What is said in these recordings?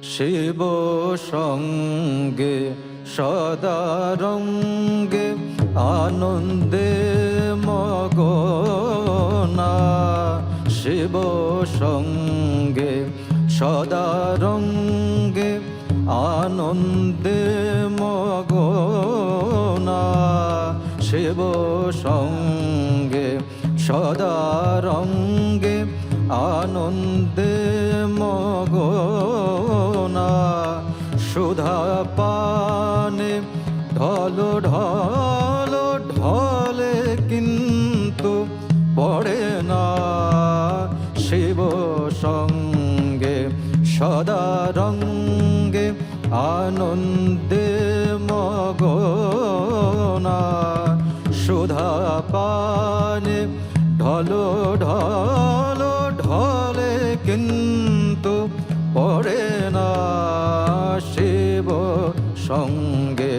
শিব সঙ্গে সদা রঙ্গে আনন্দে মগনা। শিব সঙ্গে সদা রঙ্গে আনন্দে মগনা। শিব সঙ্গে সদা রঙ্গে আনন্দে মগনা। সুধা পানে ঢল ঢল ঢলে কিন্তু পড়ে না। শিব সঙ্গে সদা রঙ্গে আনন্দে মগনা। সুধা পানে ঢল ঢল ঢলে কিন্তু পড়ে না। শিব সঙ্গে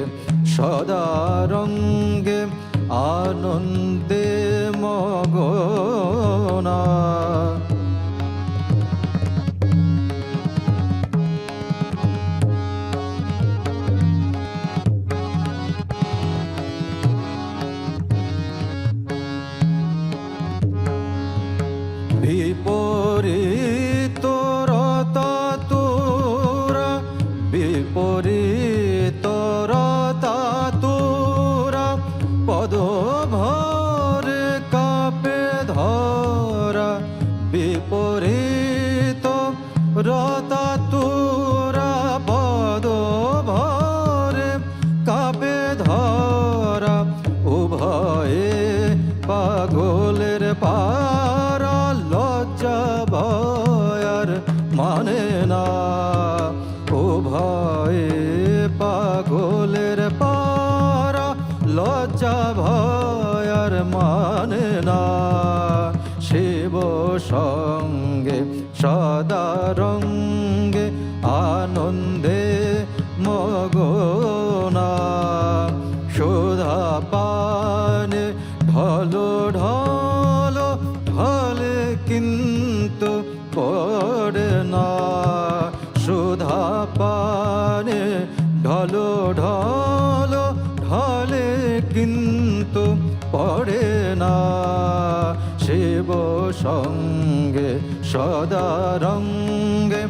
সদা রঙ্গে আনন্দে মগনা। বিপরীত রতা তোরা, বিপরীত রতা তোরা, পদ ভরে কাপে ধরা। বিপরীত রতা তোরা, পদ ভরে কাপে ধরা। উভয়ে পাগলের পারা, লজ্জা ভয়ার মানে না। উভয়ে পাগলের পারা, লজ্জা ভয়ার মানে না। শিব সঙ্গে সদা রঙ্গে আনন্দে মগনা। সুধা পানে ঢল ঢল ঢলে কিন্তু পড়ে না। সুধা পানে ঢল ঢল ঢলে কিন্তু পড়ে না। শিব সঙ্গে সদা রঙ্গে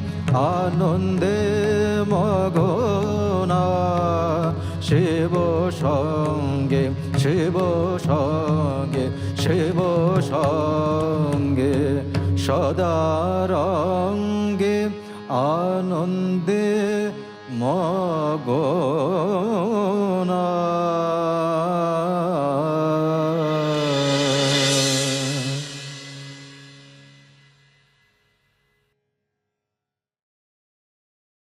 আনন্দে মগনা। শিব সঙ্গে শিব সঙ্গে শিব সঙ্গে সদা রঙ্গে আনন্দে মগনা।